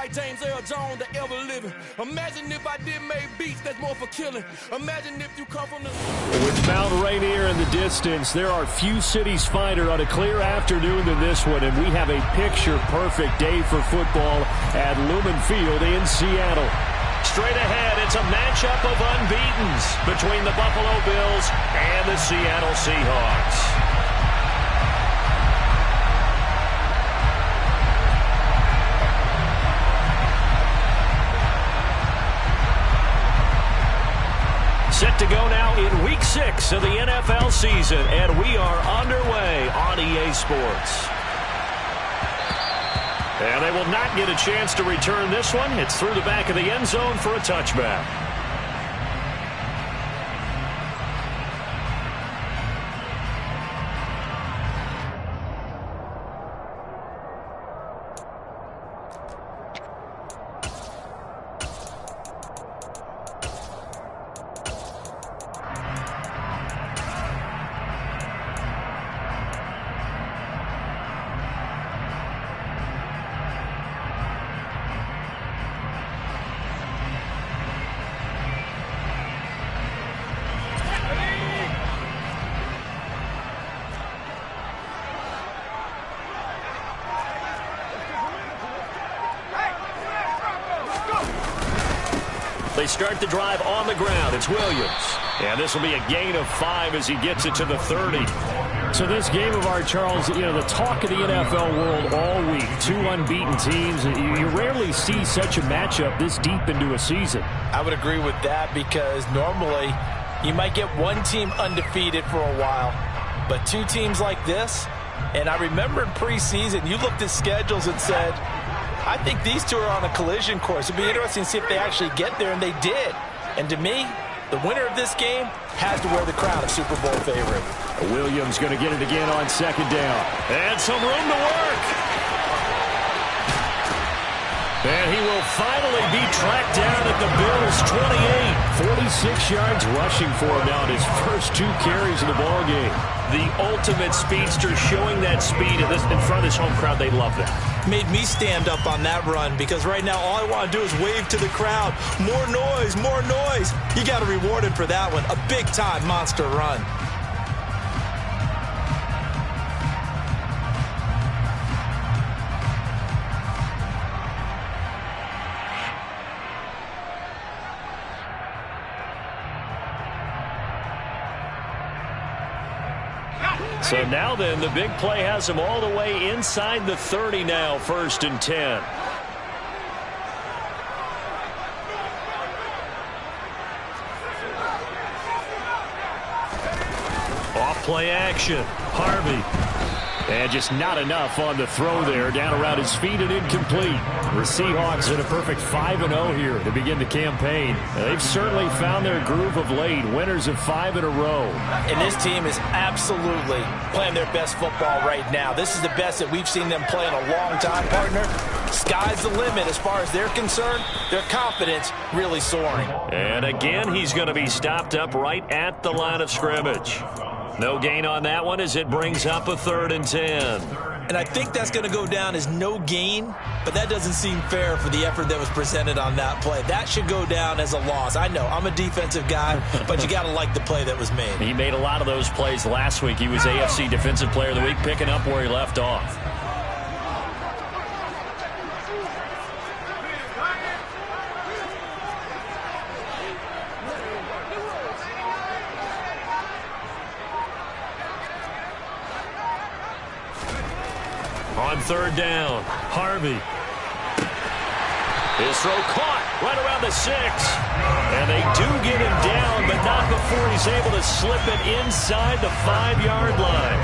like James Earl Jones that ever living. Imagine if I did make beats that's more for killing. Imagine if you come from the... With Mount Rainier in the distance, there are few cities finer on a clear afternoon than this one, and we have a picture-perfect day for football at Lumen Field in Seattle. Straight ahead, it's a matchup of unbeatens between the Buffalo Bills and the Seattle Seahawks. Set to go now in Week 6 of the NFL season, and we are underway on EA Sports. And they will not get a chance to return this one. It's through the back of the end zone for a touchback. They start the drive on the ground. It's Williams. And this will be a gain of 5 as he gets it to the 30. So this game of art, Charles, you know, the talk of the NFL world all week. Two unbeaten teams. You rarely see such a matchup this deep into a season. I would agree with that because normally you might get one team undefeated for a while. But two teams like this, and I remember in preseason, you looked at schedules and said, I think these two are on a collision course. It'd be interesting to see if they actually get there, and they did. And to me, the winner of this game has to wear the crown of Super Bowl favorite. Williams going to get it again on second down. And some room to work. And he will finally be tracked down at the Bills' 28. 46 yards rushing for him now in his first 2 carries in the ballgame. The ultimate speedster showing that speed in front of this home crowd. They love that. Made me stand up on that run because right now all I want to do is wave to the crowd. More noise, more noise. You got to reward him for that one. A big-time monster run. So now then, the big play has him all the way inside the 30 now, 1st and 10. Off play action. Harvey. And just not enough on the throw there. Down around his feet and incomplete. The Seahawks in a perfect 5-0 here to begin the campaign. They've certainly found their groove of late. Winners of 5 in a row. And this team is absolutely playing their best football right now. This is the best that we've seen them play in a long time, partner. Sky's the limit as far as they're concerned. Their confidence really soaring. And again, he's going to be stopped up right at the line of scrimmage. No gain on that one as it brings up a 3rd and 10. And I think that's going to go down as no gain, but that doesn't seem fair for the effort that was presented on that play. That should go down as a loss. I know, I'm a defensive guy, but you got to like the play that was made. He made a lot of those plays last week. He was AFC Defensive Player of the Week, picking up where he left off. On 3rd down, Harvey. His throw caught right around the 6. And they do get him down, but not before he's able to slip it inside the 5-yard line.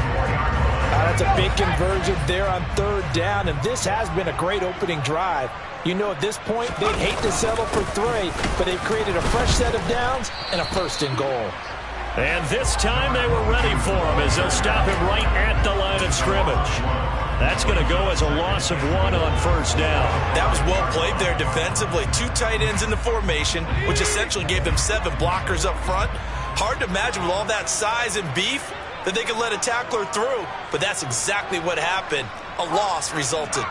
That's a big conversion there on 3rd down, and this has been a great opening drive. You know, at this point, they'd hate to settle for 3, but they've created a fresh set of downs and a 1st and goal. And this time they were ready for him as they'll stop him right at the line of scrimmage. That's going to go as a loss of 1 on 1st down. That was well played there defensively. 2 tight ends in the formation, which essentially gave them 7 blockers up front. Hard to imagine with all that size and beef that they could let a tackler through. But that's exactly what happened. A loss resulted.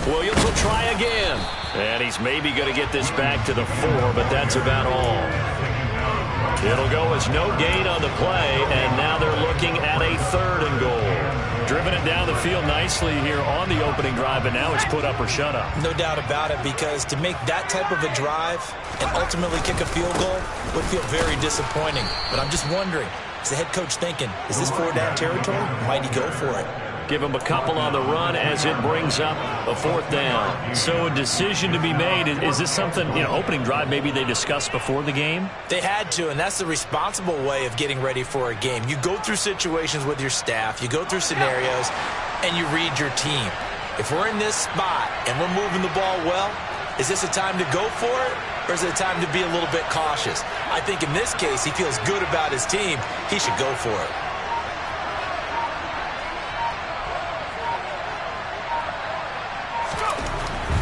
Williams will try again. And he's maybe going to get this back to the 4, but that's about all. It'll go as no gain on the play, and now they're looking at a 3rd and goal. Driven it down the field nicely here on the opening drive, and now it's put up or shut up. No doubt about it, because to make that type of a drive and ultimately kick a field goal would feel very disappointing. But I'm just wondering, is the head coach thinking, is this 4-down territory? Might he go for it? Give him a couple on the run as it brings up a 4th down. So a decision to be made. Is this something, opening drive maybe they discussed before the game? They had to, and that's the responsible way of getting ready for a game. You go through situations with your staff, you go through scenarios, and you read your team. If we're in this spot and we're moving the ball well, is this a time to go for it, or is it a time to be a little bit cautious? I think in this case, he feels good about his team. He should go for it.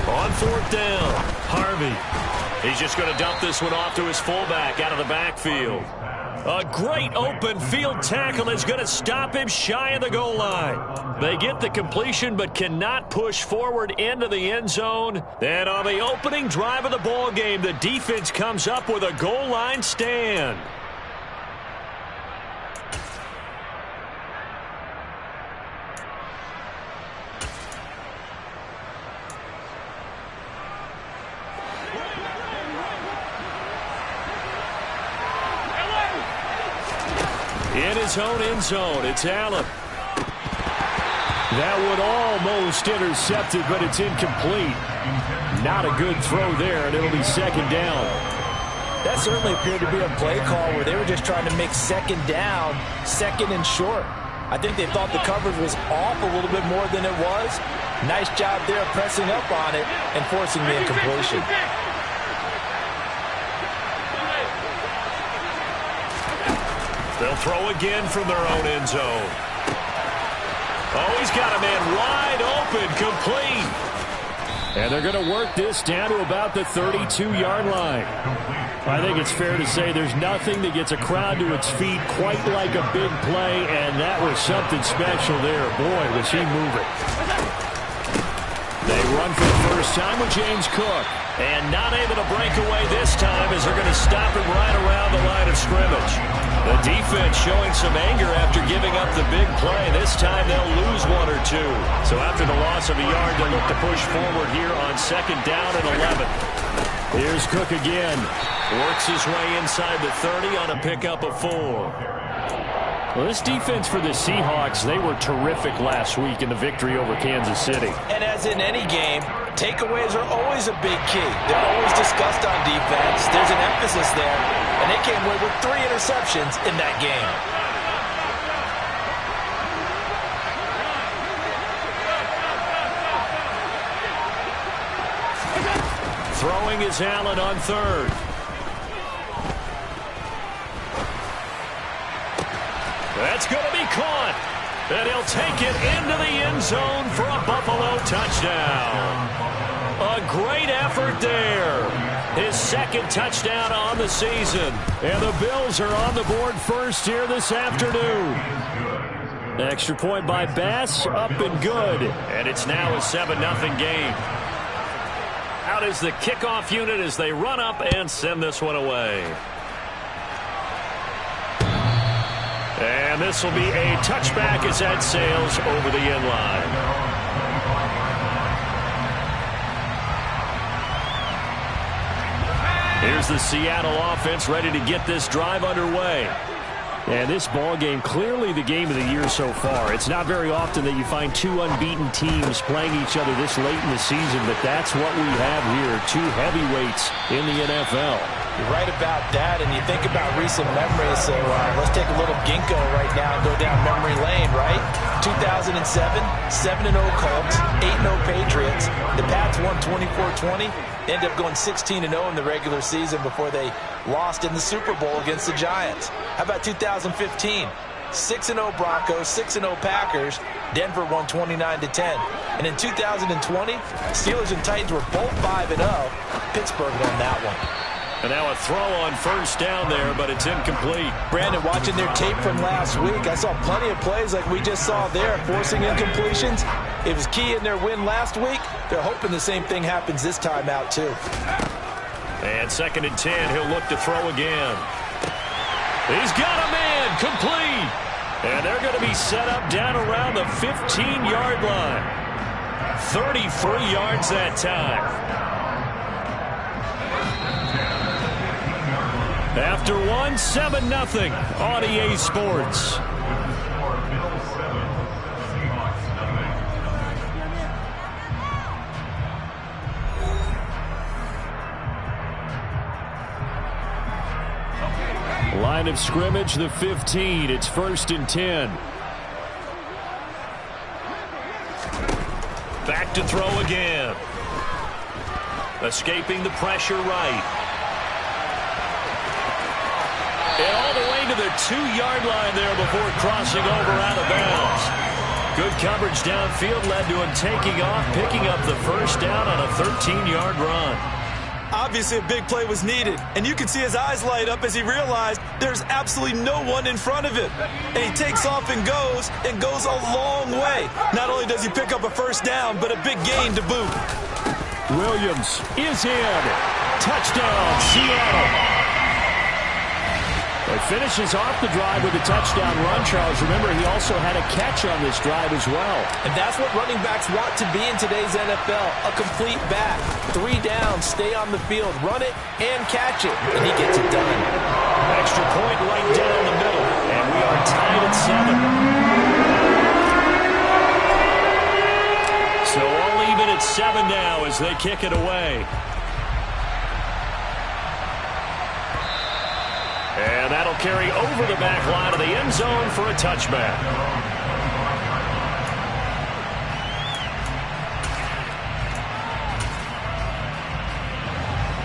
On 4th down, Harvey. He's just going to dump this one off to his fullback out of the backfield. A great open field tackle is going to stop him shy of the goal line. They get the completion but cannot push forward into the end zone. And on the opening drive of the ball game, the defense comes up with a goal line stand. In his own end zone, it's Allen. That would almost intercept it, but it's incomplete. Not a good throw there, and it'll be 2nd down. That certainly appeared to be a play call where they were just trying to make 2nd down, 2nd and short. I think they thought the coverage was off a little bit more than it was. Nice job there pressing up on it and forcing the incompletion. They'll throw again from their own end zone. Oh, he's got a man wide open, complete. And they're going to work this down to about the 32-yard line. I think it's fair to say there's nothing that gets a crowd to its feet quite like a big play, and that was something special there. Boy, was he moving. They run for the first time with James Cook. And not able to break away this time as they're going to stop him right around the line of scrimmage. The defense showing some anger after giving up the big play. This time they'll lose 1 or 2. So after the loss of a yard, they'll look to push forward here on 2nd down and 11. Here's Cook again. Works his way inside the 30 on a pickup of 4. Well, this defense for the Seahawks, they were terrific last week in the victory over Kansas City. And as in any game, takeaways are always a big key. They're always discussed on defense. There's an emphasis there, and they came away with 3 interceptions in that game. Throwing is Allen on 3rd. That's going to be caught. And he'll take it into the end zone for a Buffalo touchdown. A great effort there. His 2nd touchdown on the season. And the Bills are on the board first here this afternoon. Extra point by Bass, up and good. And it's now a 7-0 game. Out is the kickoff unit as they run up and send this one away. And this will be a touchback as that sails over the end line. Here's the Seattle offense ready to get this drive underway. And this ball game, clearly the game of the year so far. It's not very often that you find 2 unbeaten teams playing each other this late in the season, but that's what we have here, 2 heavyweights in the NFL. You're right about that, and you think about recent memories, so let's take a little ginkgo right now and go down memory lane, right? 2007, 7-0 Colts, 8-0 Patriots. The Pats won 24-20, ended up going 16-0 in the regular season before they lost in the Super Bowl against the Giants. How about 2015? 6-0 Broncos, 6-0 Packers. Denver won 29-10. And in 2020, Steelers and Titans were both 5-0. Pittsburgh won that one. And now a throw on first down there, but it's incomplete. Brandon, watching their tape from last week, I saw plenty of plays like we just saw there, forcing incompletions. It was key in their win last week. They're hoping the same thing happens this time out, too. And 2nd and 10, he'll look to throw again. He's got a man, complete. And they're going to be set up down around the 15-yard line. 33 yards that time. After 7-0 on EA Sports. Line of scrimmage, the 15. It's 1st and 10. Back to throw again. Escaping the pressure right. And all the way to the 2-yard line there before crossing over out of bounds. Good coverage downfield led to him taking off, picking up the first down on a 13-yard run. Obviously, a big play was needed, and you can see his eyes light up as he realized there's absolutely no one in front of him. And he takes off and goes a long way. Not only does he pick up a first down, but a big gain to boot. Williams is in. Touchdown, Seattle. He finishes off the drive with a touchdown run, Charles. Remember, he also had a catch on this drive as well. And that's what running backs want to be in today's NFL, a complete back. 3 downs, stay on the field, run it, and catch it. And he gets it done. Extra point right down the middle. And we are tied at 7. So all even at 7 now as they kick it away. And that'll carry over the back line of the end zone for a touchback.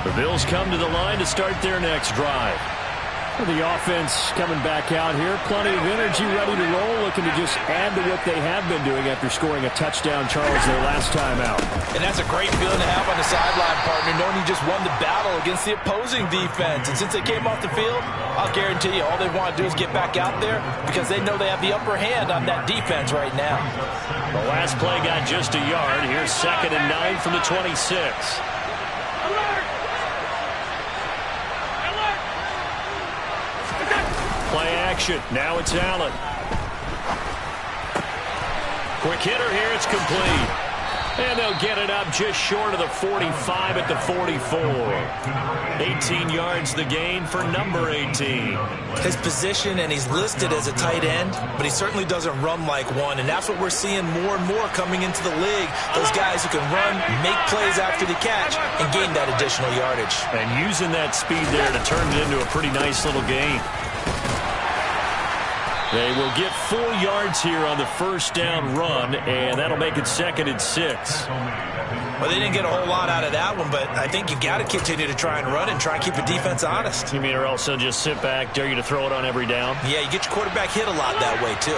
The Bills come to the line to start their next drive. The offense coming back out here. Plenty of energy, ready to roll, looking to just add to what they have been doing after scoring a touchdown, Charles, their last time out. And that's a great feeling to have on the sideline, partner, knowing you just won the battle against the opposing defense. And since they came off the field, I'll guarantee you all they want to do is get back out there because they know they have the upper hand on that defense right now. The last play got just a yard. Here's 2nd and 9 from the 26. Play action. Now it's Allen. Quick hitter here. It's complete. And they'll get it up just short of the 45 at the 44. 18 yards the gain for number 18. His position, and he's listed as a tight end, but he certainly doesn't run like one. And that's what we're seeing more and more coming into the league. Those guys who can run, make plays after the catch, and gain that additional yardage. And using that speed there to turn it into a pretty nice little gain. They will get 4 yards here on the first down run, and that'll make it 2nd and 6. Well, they didn't get a whole lot out of that one, but I think you've got to continue to try and run and try and keep the defense honest. You mean or else they'll just sit back, dare you to throw it on every down? Yeah, you get your quarterback hit a lot that way, too.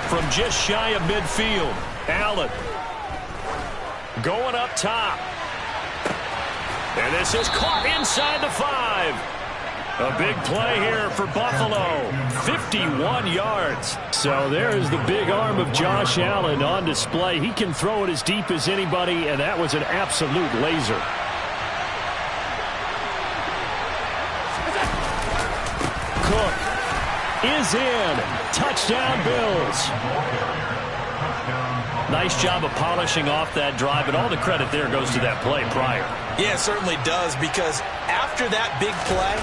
From just shy of midfield, Allen going up top. And this is caught inside the 5. A big play here for Buffalo. 51 yards. So there's the big arm of Josh Allen on display. He can throw it as deep as anybody, and that was an absolute laser. Cook is in. Touchdown, Bills. Nice job of polishing off that drive, but all the credit there goes to that play prior. Yeah, it certainly does, because after that big play,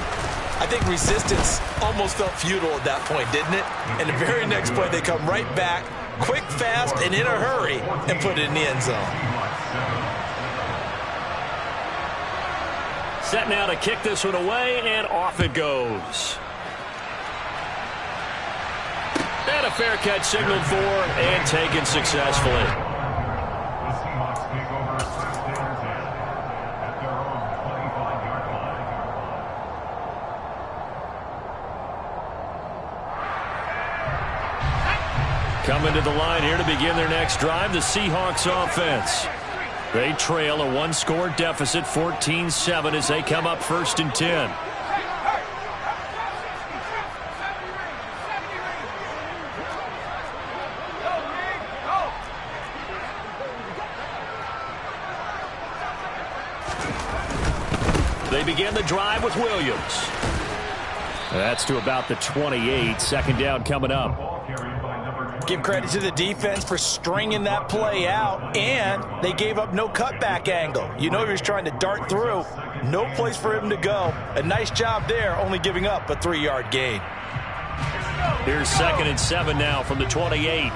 I think resistance almost felt futile at that point, didn't it? And the very next play, they come right back, quick, fast, and in a hurry, and put it in the end zone. Set now to kick this one away, and off it goes. And a fair catch signaled for and taken successfully. Coming to the line here to begin their next drive, the Seahawks offense. They trail a 1-score deficit, 14-7, as they come up 1st and 10. They begin the drive with Williams. That's to about the 28. Second down coming up. Give credit to the defense for stringing that play out, and they gave up no cutback angle. You know he was trying to dart through. No place for him to go. A nice job there, only giving up a 3-yard gain. Here's 2nd and 7 now from the 28.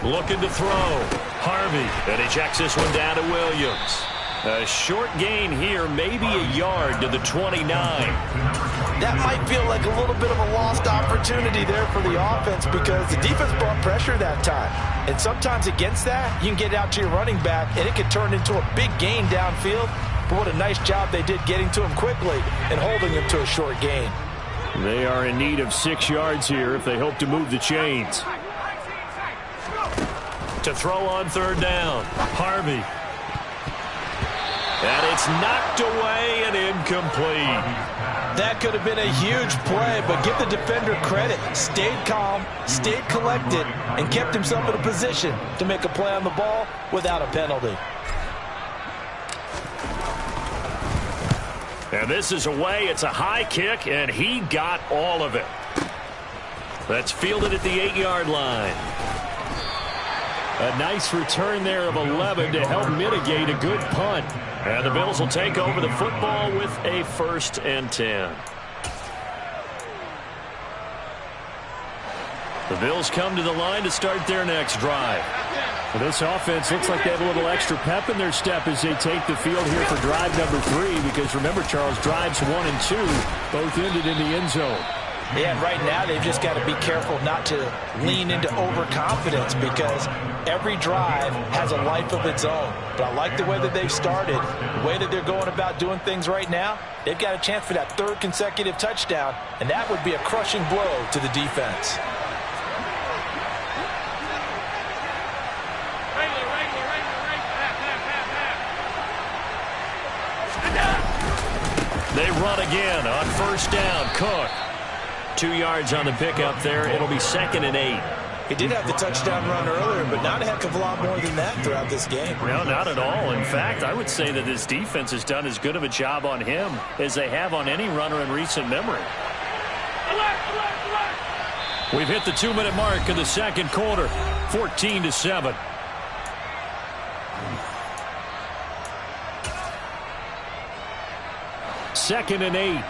Looking to throw. Harvey. And he checks this one down to Williams. A short gain here, maybe a yard to the 29. That might feel like a little bit of a lost opportunity there for the offense because the defense brought pressure that time. And sometimes against that, you can get out to your running back, and it could turn into a big gain downfield. But what a nice job they did getting to him quickly and holding him to a short gain. They are in need of 6 yards here if they hope to move the chains. To throw on 3rd down. Harvey. And it's knocked away and incomplete. That could have been a huge play, but give the defender credit. Stayed calm, stayed collected, and kept himself in a position to make a play on the ball without a penalty. And this is away. It's a high kick, and he got all of it. That's fielded at the 8-yard line. A nice return there of 11 to help mitigate a good punt. And the Bills will take over the football with a 1st and 10. The Bills come to the line to start their next drive. Well, this offense looks like they have a little extra pep in their step as they take the field here for drive number 3. Because remember, Charles, drives 1 and 2 both ended in the end zone. Yeah, and right now they've just got to be careful not to lean into overconfidence because every drive has a life of its own. But I like the way that they've started, the way that they're going about doing things right now. They've got a chance for that 3rd consecutive touchdown, and that would be a crushing blow to the defense. They run again on 1st down. Cook. 2 yards on the pickup there. It'll be 2nd and 8. He did have the touchdown run earlier, but not a heck of a lot more than that throughout this game. No, not at all. In fact, I would say that this defense has done as good of a job on him as they have on any runner in recent memory. We've hit the 2-minute mark in the 2nd quarter. 14-7. Second and 8.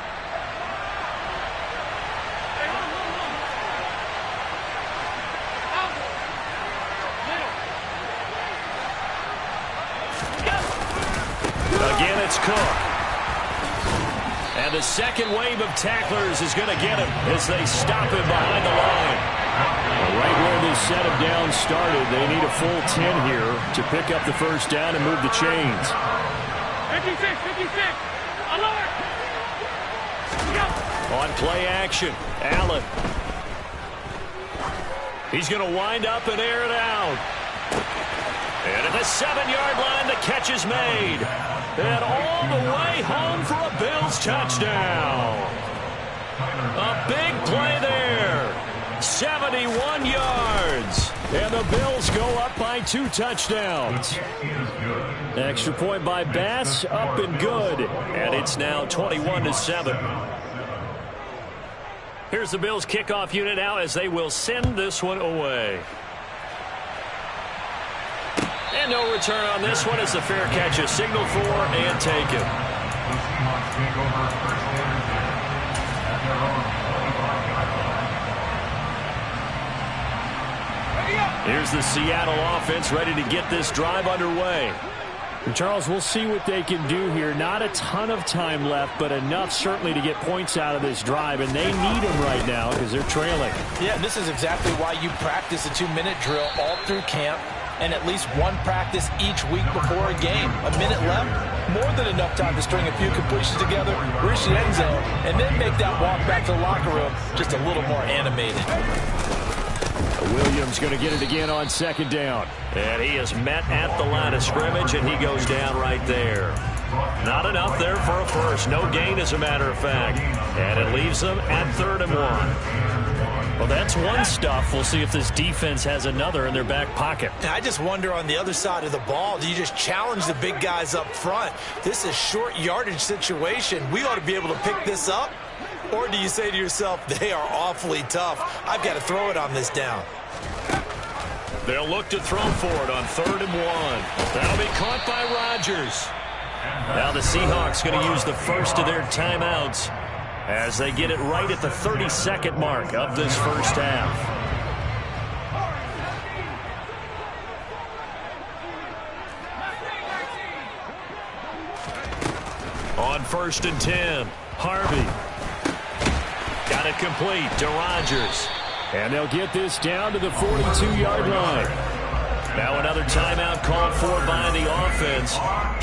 Again, it's Cook. And the second wave of tacklers is going to get him as they stop him behind the line. Right where this set of downs started, they need a full 10 here to pick up the 1st down and move the chains. 56. Alert! On play action, Allen. He's going to wind up and air it out. And at the 7-yard line, the catch is made. And all the way home for a Bills touchdown. A big play there. 71 yards. And the Bills go up by 2 touchdowns. Extra point by Bass, up and good. And it's now 21-7. Here's the Bills kickoff unit now as they will send this one away. And no return on this one as the fair catch is signaled for and taken. Here's the Seattle offense ready to get this drive underway. And Charles, we'll see what they can do here. Not a ton of time left, but enough certainly to get points out of this drive, and they need them right now because they're trailing. Yeah, this is exactly why you practice a 2-minute drill all through camp and at least one practice each week before a game. A minute left, more than enough time to string a few completions together, reach the end zone, and then make that walk back to the locker room just a little more animated. Williams going to get it again on 2nd down. And he is met at the line of scrimmage, and he goes down right there. Not enough there for a first. No gain, as a matter of fact. And it leaves them at 3rd and 1. Well, that's one stuff. We'll see if this defense has another in their back pocket. I just wonder on the other side of the ball, do you just challenge the big guys up front? This is short yardage situation. We ought to be able to pick this up. Or do you say to yourself, they are awfully tough. I've got to throw it on this down. They'll look to throw for it on 3rd and 1. That'll be caught by Rodgers. Now the Seahawks going to use the first of their timeouts as they get it right at the 32nd mark of this first half. On 1st and 10, Harvey. Got it complete to Rodgers. And they'll get this down to the 42-yard line. Now another timeout called for by the offense.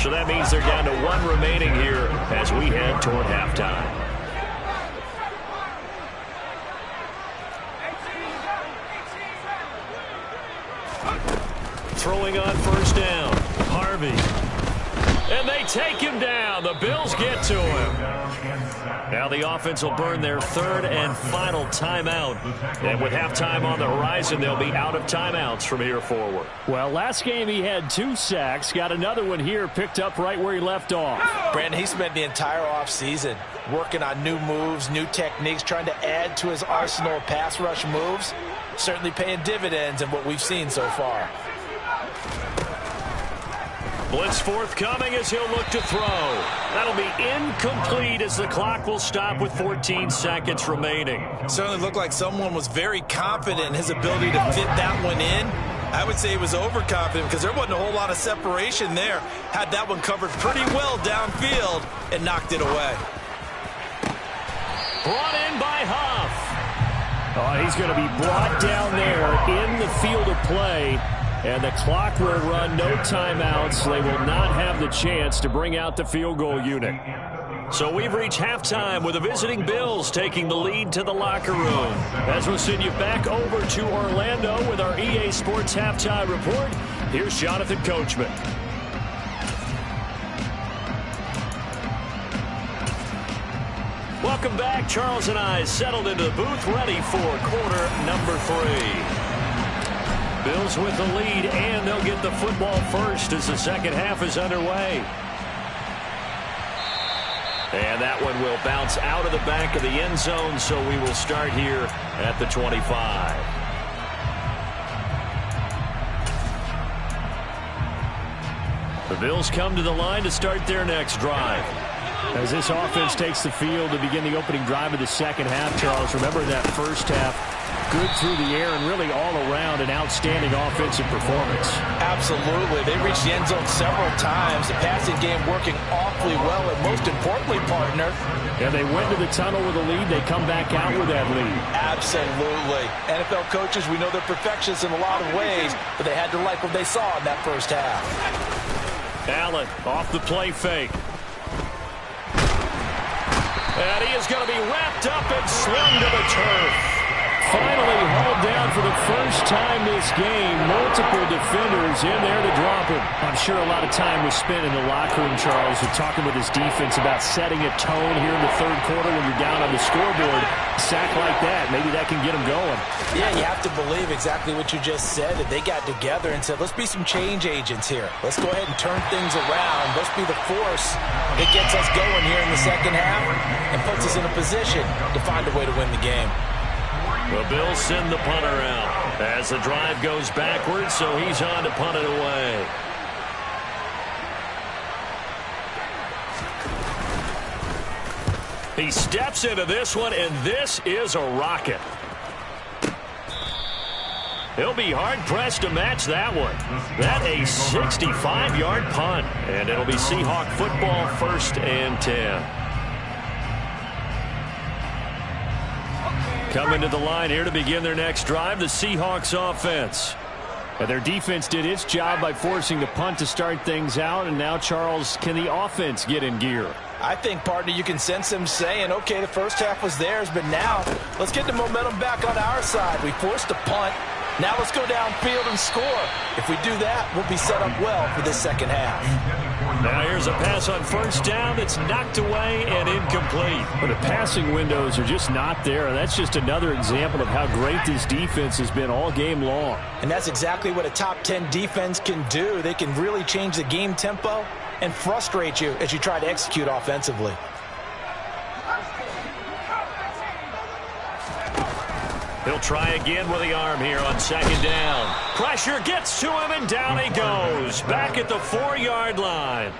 So that means they're down to 1 remaining here as we head toward halftime. Throwing on 1st down, Harvey. And they take him down. The Bills get to him. Now the offense will burn their 3rd and final timeout. And with halftime on the horizon, they'll be out of timeouts from here forward. Well, last game he had 2 sacks. Got another one here, picked up right where he left off. Brandon, he spent the entire offseason working on new moves, new techniques, trying to add to his arsenal of pass rush moves. Certainly paying dividends in what we've seen so far. Blitz forthcoming as he'll look to throw. That'll be incomplete as the clock will stop with 14 seconds remaining. Certainly looked like someone was very confident in his ability to fit that one in. I would say he was overconfident because there wasn't a whole lot of separation there. Had that one covered pretty well downfield and knocked it away. Brought in by Huff. Oh, he's going to be brought down there in the field of play. And the clock will run, no timeouts. They will not have the chance to bring out the field goal unit. So we've reached halftime with the visiting Bills taking the lead to the locker room. As we'll send you back over to Orlando with our EA Sports Halftime Report, here's Jonathan Coachman. Welcome back. Charles and I settled into the booth ready for quarter number 3. Bills with the lead, and they'll get the football first as the second half is underway. And that one will bounce out of the back of the end zone, so we will start here at the 25. The Bills come to the line to start their next drive. As this offense takes the field to begin the opening drive of the second half, Charles, remember that first half, good through the air and really all around an outstanding offensive performance. Absolutely. They reached the end zone several times. The passing game working awfully well, and most importantly, partner. And they went to the tunnel with a lead. They come back out with that lead. Absolutely. NFL coaches, we know they're perfectionists in a lot of ways, but they had to like what they saw in that first half. Allen off the play fake. And he is going to be wrapped up and slung to the turf. Finally hauled down for the first time this game. Multiple defenders in there to drop him. I'm sure a lot of time was spent in the locker room, Charles, with talking with his defense about setting a tone here in the third quarter when you're down on the scoreboard. A sack like that, maybe that can get them going. Yeah, you have to believe exactly what you just said. That they got together and said, let's be some change agents here. Let's go ahead and turn things around. Let's be the force that gets us going here in the second half and puts us in a position to find a way to win the game. The Bills send the punter out as the drive goes backwards, so he's on to punt it away. He steps into this one, and this is a rocket. He'll be hard-pressed to match that one. That a 65-yard punt, and it'll be Seahawk football 1st and 10. Coming to the line here to begin their next drive, the Seahawks offense. And their defense did its job by forcing the punt to start things out, and now, Charles, can the offense get in gear? I think, partner, you can sense them saying, okay, the first half was theirs, but now let's get the momentum back on our side. We forced a punt. Now let's go downfield and score. If we do that, we'll be set up well for this second half. Now here's a pass on first down that's knocked away and incomplete. But the passing windows are just not there. That's just another example of how great this defense has been all game long. And that's exactly what a top 10 defense can do. They can really change the game tempo and frustrate you as you try to execute offensively. He'll try again with the arm here on second down. Pressure gets to him, and down he goes. Back at the 4-yard line.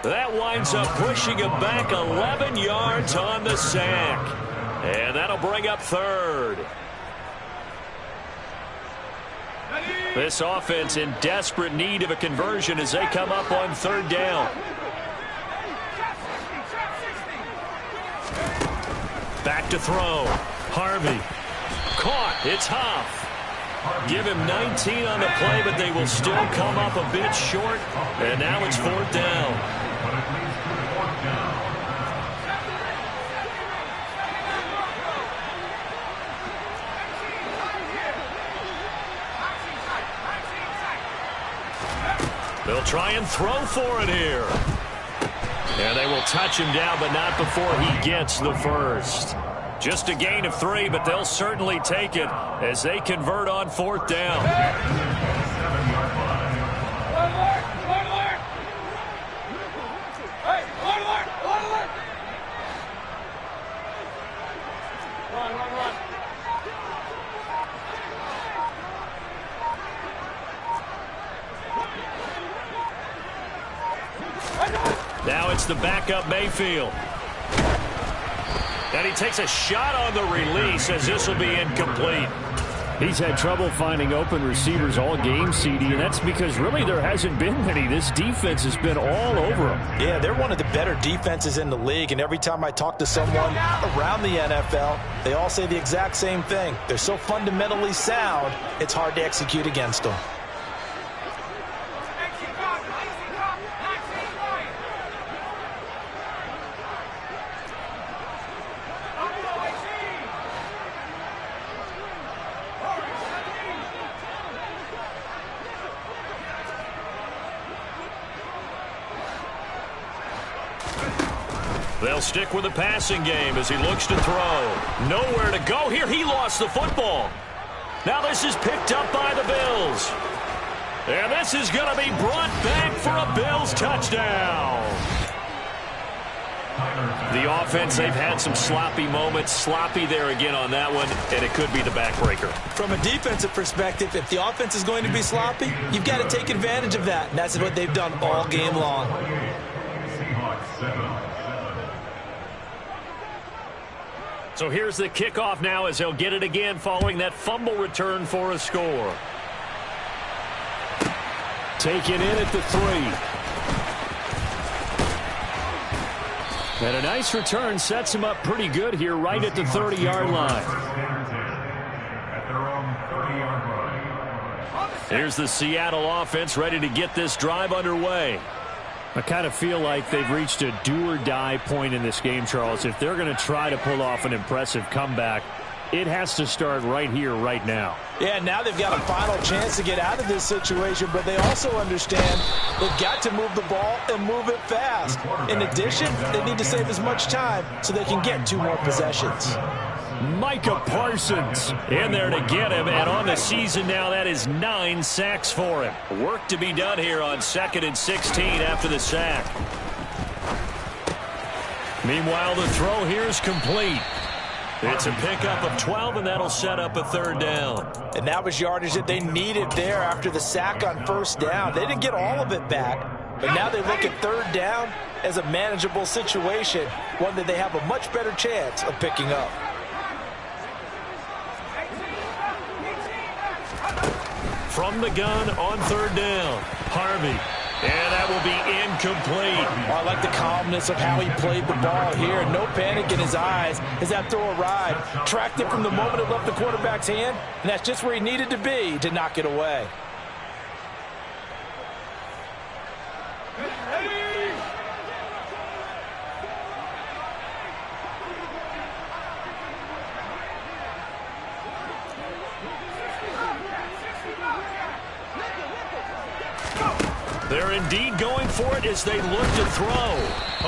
That winds up pushing him back 11 yards on the sack. And that'll bring up third. This offense in desperate need of a conversion as they come up on third down. Back to throw. Harvey. Caught. It's Huff. Give him 19 on the play, but they will still come up a bit short. And now it's fourth down. They'll try and throw for it here. And they will touch him down, but not before he gets the first. Just a gain of 3, but they'll certainly take it as they convert on fourth down. Now it's the backup Mayfield. And he takes a shot on the release as this will be incomplete. He's had trouble finding open receivers all game, CD, and that's because really there hasn't been many. This defense has been all over him. Yeah, they're one of the better defenses in the league, and every time I talk to someone around the NFL, they all say the exact same thing. They're so fundamentally sound, it's hard to execute against them. They'll stick with the passing game as he looks to throw. Nowhere to go here. He lost the football. Now this is picked up by the Bills. And this is going to be brought back for a Bills touchdown. The offense, they've had some sloppy moments. Sloppy there again on that one, and it could be the backbreaker. From a defensive perspective, if the offense is going to be sloppy, you've got to take advantage of that. And that's what they've done all game long. So here's the kickoff now as they'll get it again following that fumble return for a score. Taken in at the 3. And a nice return sets him up pretty good here right at the 30-yard line. Here's the Seattle offense ready to get this drive underway. I kind of feel like they've reached a do-or-die point in this game, Charles. If they're going to try to pull off an impressive comeback, it has to start right here, right now. Yeah, now they've got a final chance to get out of this situation, but they also understand they've got to move the ball and move it fast. In addition, they need to save as much time so they can get 2 more possessions. Micah Parsons in there to get him, and on the season now, that is 9 sacks for him. Work to be done here on 2nd and 16 after the sack. Meanwhile, the throw here is complete. It's a pickup of 12, and that'll set up a third down. And that was yardage that they needed there after the sack on first down. They didn't get all of it back, but now they look at third down as a manageable situation, one that they have a much better chance of picking up. From the gun on third down, Harvey. And that will be incomplete. I like the calmness of how he played the ball here. No panic in his eyes as that throw arrived. Tracked it from the moment it left the quarterback's hand, and that's just where he needed to be to knock it away. They're indeed going for it as they look to throw.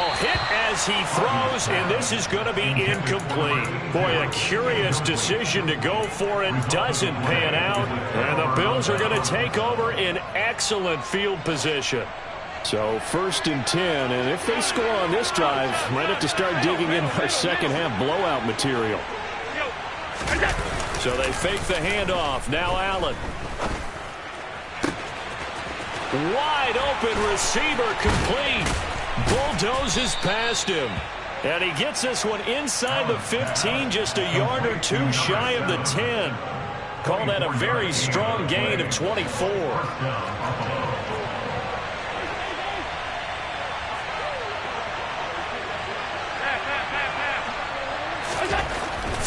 Oh, hit as he throws, and this is going to be incomplete. Boy, a curious decision to go for it. Doesn't pan out, and the Bills are going to take over in excellent field position. So 1st and 10, and if they score on this drive, might have to start digging in our second half blowout material. So they fake the handoff. Now Allen. Wide open receiver complete. Bulldozes past him. And he gets this one inside the 15, just a yard or two shy of the 10. Call that a very strong gain of 24.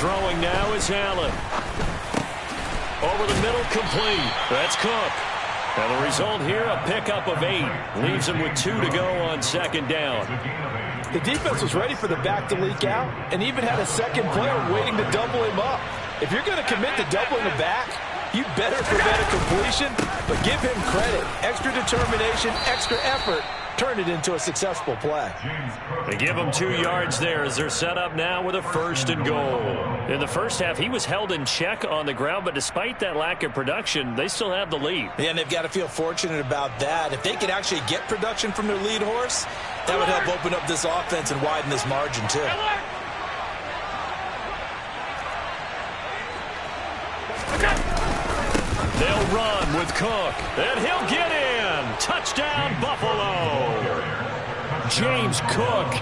Throwing now is Allen. Over the middle, complete. That's Cook. And the result here, a pickup of 8. Leaves him with 2 to go on 2nd down. The defense was ready for the back to leak out and even had a second player waiting to double him up. If you're going to commit to doubling the back, you better prevent a completion, but give him credit. Extra determination, extra effort. Turn it into a successful play. They give him 2 yards there as they're set up now with a 1st and goal. In the first half, he was held in check on the ground, but despite that lack of production, they still have the lead. Yeah, and they've got to feel fortunate about that. If they could actually get production from their lead horse, that would help open up this offense and widen this margin too. They'll run with Cook, and he'll get in. Touchdown, Buffalo. James Cook,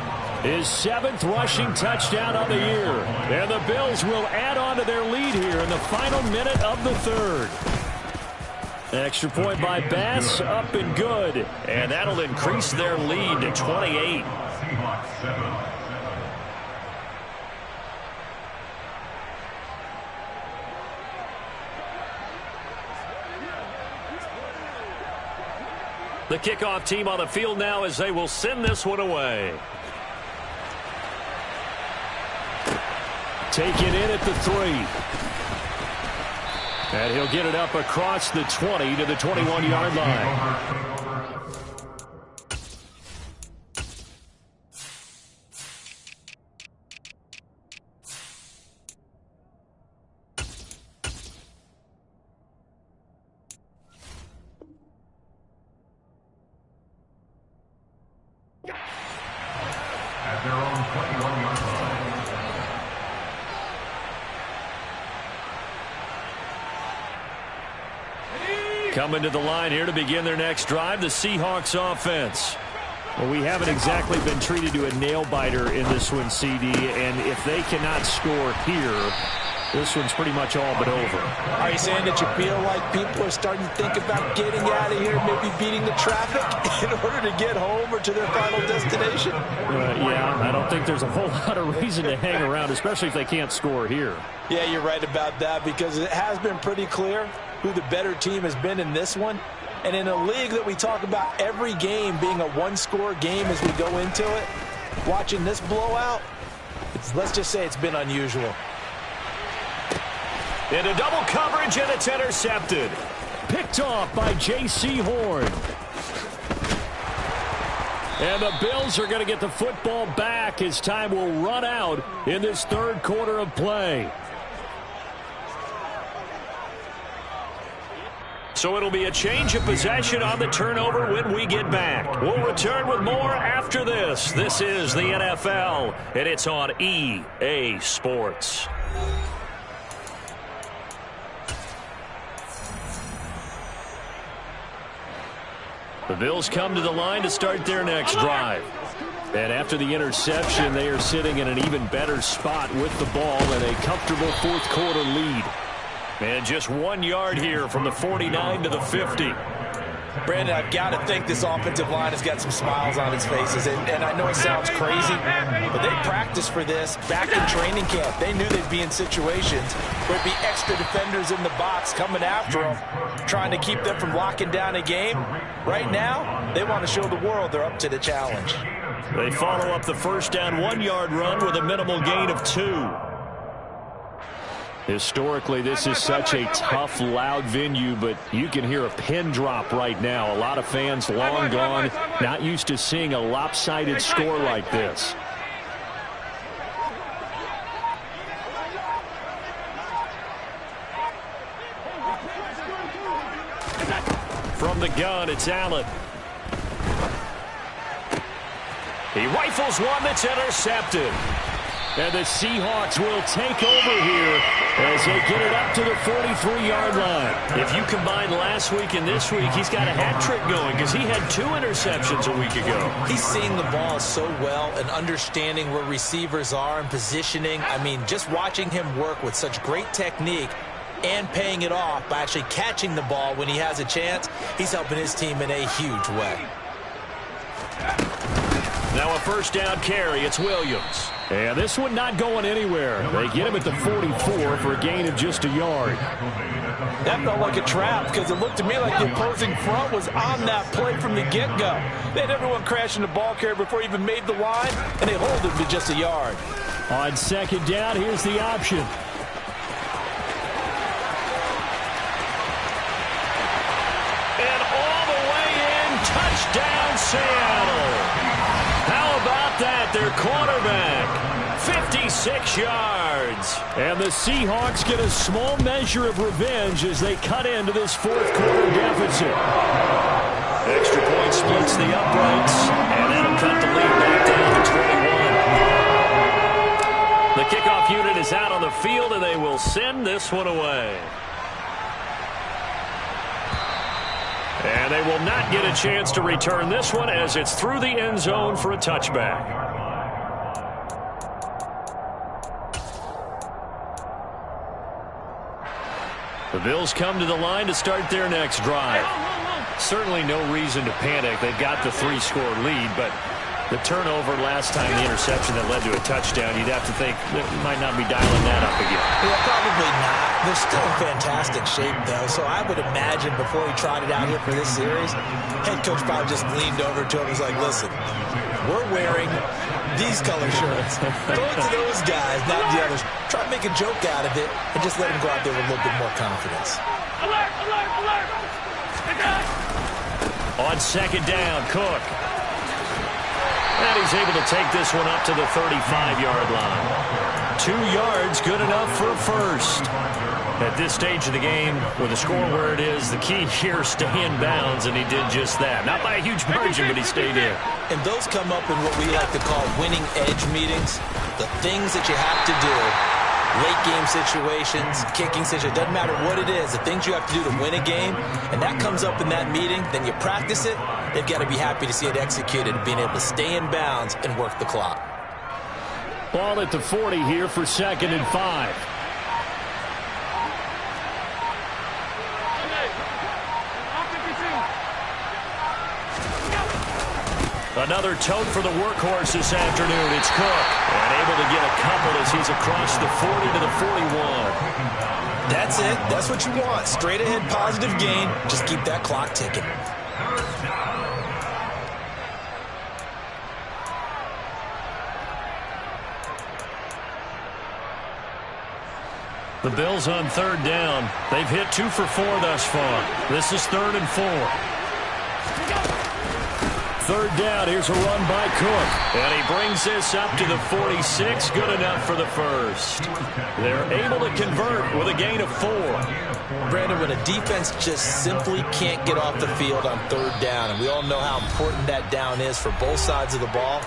his 7th rushing touchdown of the year. And the Bills will add on to their lead here in the final minute of the 3rd. Extra point by Bass, up and good. And that'll increase their lead to 28. The kickoff team on the field now as they will send this one away. Take it in at the 3. And he'll get it up across the 20 to the 21-yard line. Coming to the line here to begin their next drive, the Seahawks offense. Well, we haven't exactly been treated to a nail-biter in this one, CD, and if they cannot score here, this one's pretty much all but over. Are you saying that you feel like people are starting to think about getting out of here, maybe beating the traffic in order to get home or to their final destination? Yeah, I don't think there's a whole lot of reason to hang around, especially if they can't score here. Yeah, you're right about that because it has been pretty clear who the better team has been in this one. And in a league that we talk about every game being a one-score game as we go into it, watching this blowout, let's just say it's been unusual. Into double coverage, and it's intercepted. Picked off by J.C. Horn. And the Bills are going to get the football back as time will run out in this 3rd quarter of play. So it'll be a change of possession on the turnover when we get back. We'll return with more after this. This is the NFL, and it's on EA Sports. The Bills come to the line to start their next drive. And after the interception, they are sitting in an even better spot with the ball and a comfortable 4th quarter lead. And just 1 yard here from the 49 to the 50. Brandon, I've got to think this offensive line has got some smiles on its faces. And I know it sounds crazy, but they practiced for this back in training camp. They knew they'd be in situations where there'd be extra defenders in the box coming after them, trying to keep them from locking down a game. Right now, they want to show the world they're up to the challenge. They follow up the 1st down 1 yard run with a minimal gain of 2. Historically, this is such a tough, loud venue, but you can hear a pin drop right now. A lot of fans long gone, not used to seeing a lopsided score like this. From the gun, it's Allen. He rifles one that's intercepted. And the Seahawks will take over here as they get it up to the 43-yard line. If you combine last week and this week, he's got a hat trick going because he had 2 interceptions a week ago. He's seeing the ball so well and understanding where receivers are and positioning. I mean, just watching him work with such great technique and paying it off by actually catching the ball when he has a chance, he's helping his team in a huge way. Now a first down carry. It's Williams. And this one not going anywhere. They get him at the 44 for a gain of just a yard. That felt like a trap because it looked to me like the opposing front was on that play from the get-go. They had everyone crashing the ball carrier before he even made the line, and they hold him to just a yard. On second down, here's the option. And all the way in, touchdown Seattle. How about that? Their quarterback, 56 yards. And the Seahawks get a small measure of revenge as they cut into this fourth quarter deficit. Extra point splits the uprights, and that'll cut the lead back down to 21. The kickoff unit is out on the field, and they will send this one away. And they will not get a chance to return this one as it's through the end zone for a touchback. The Bills come to the line to start their next drive. Certainly no reason to panic. They've got the 3-score lead, but the turnover last time, the interception that led to a touchdown, you'd have to think that might not be dialing that up again. Yeah, probably not. They're still in fantastic shape, though, so I would imagine before he trotted out here for this series, head coach probably just leaned over to him and was like, listen, we're wearing these color shirts. Go to those guys, not the others. Try to make a joke out of it and just let him go out there with a little bit more confidence. Alert, alert, alert! On second down, Cook. And he's able to take this one up to the 35-yard line. 2 yards, good enough for a first. At this stage of the game, with the score where it is, the key here, stay in bounds, and he did just that. Not by a huge margin, but he stayed in. And those come up in what we like to call winning edge meetings. The things that you have to do, late game situations, kicking situations, doesn't matter what it is, the things you have to do to win a game, and that comes up in that meeting, then you practice it, they've got to be happy to see it executed, being able to stay in bounds and work the clock. Ball at the 40 here for 2nd and 5. Another tote for the workhorse this afternoon. It's Cook. And able to get a couple as he's across the 40 to the 41. That's it. That's what you want. Straight ahead positive gain. Just keep that clock ticking. The Bills on 3rd down. They've hit 2 for 4 thus far. This is 3rd and 4. 3rd down. Here's a run by Cook. And he brings this up to the 46. Good enough for the first. They're able to convert with a gain of 4. Brandon, when a defense just simply can't get off the field on 3rd down, and we all know how important that down is for both sides of the ball,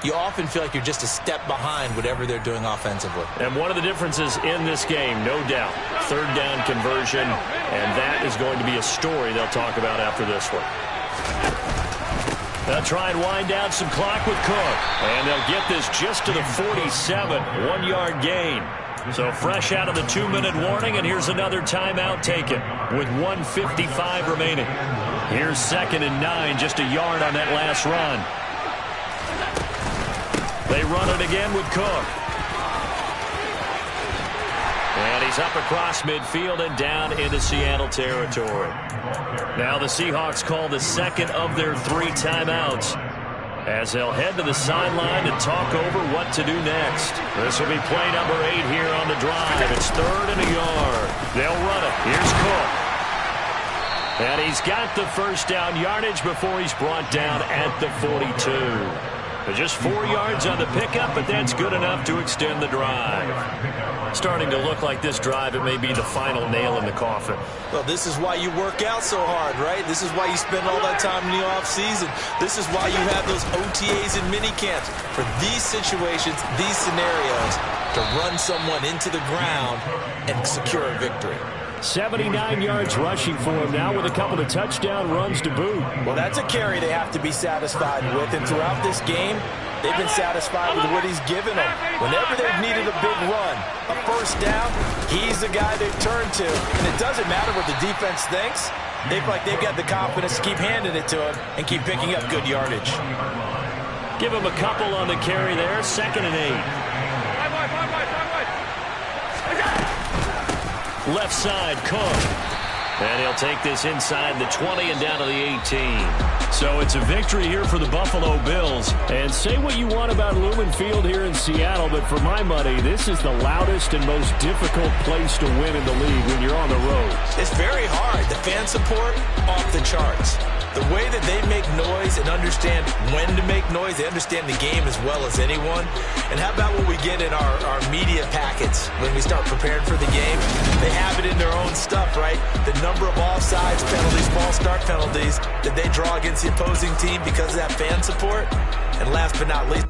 you often feel like you're just a step behind whatever they're doing offensively. And one of the differences in this game, no doubt, 3rd down conversion, and that is going to be a story they'll talk about after this one. They'll try and wind down some clock with Cook, and they'll get this just to the 47, 1-yard gain. So fresh out of the 2-minute warning, and here's another timeout taken with 1:55 remaining. Here's 2nd and 9, just a yard on that last run. They run it again with Cook. And he's up across midfield and down into Seattle territory. Now the Seahawks call the second of their 3 timeouts. as they'll head to the sideline to talk over what to do next. This will be play number 8 here on the drive. It's 3rd and a yard. They'll run it. Here's Cook. And he's got the first down yardage before he's brought down at the 42. Just 4 yards on the pickup, but that's good enough to extend the drive. Starting to look like this drive, it may be the final nail in the coffin. Well, this is why you work out so hard, right? This is why you spend all that time in the offseason. This is why you have those OTAs and mini camps. For these situations, these scenarios, to run someone into the ground and secure a victory. 79 yards rushing for him now with a couple of touchdown runs to boot. Well, that's a carry they have to be satisfied with. And throughout this game, they've been satisfied with what he's given them. Whenever they've needed a big run, a first down, he's the guy they've turned to. And it doesn't matter what the defense thinks. They feel like they've got the confidence to keep handing it to him and keep picking up good yardage. Give him a couple on the carry there. 2nd and 8. Left side, Cook. And he'll take this inside the 20 and down to the 18. So it's a victory here for the Buffalo Bills. And say what you want about Lumen Field here in Seattle, but for my money, this is the loudest and most difficult place to win in the league when you're on the road. It's very hard. The fan support, off the charts. The way that they make noise and understand when to make noise, they understand the game as well as anyone. And how about what we get in our media packets when we start preparing for the game? They have it in their own stuff, right? The number of offsides penalties, false start penalties that they draw against the opposing team because of that fan support. And last but not least,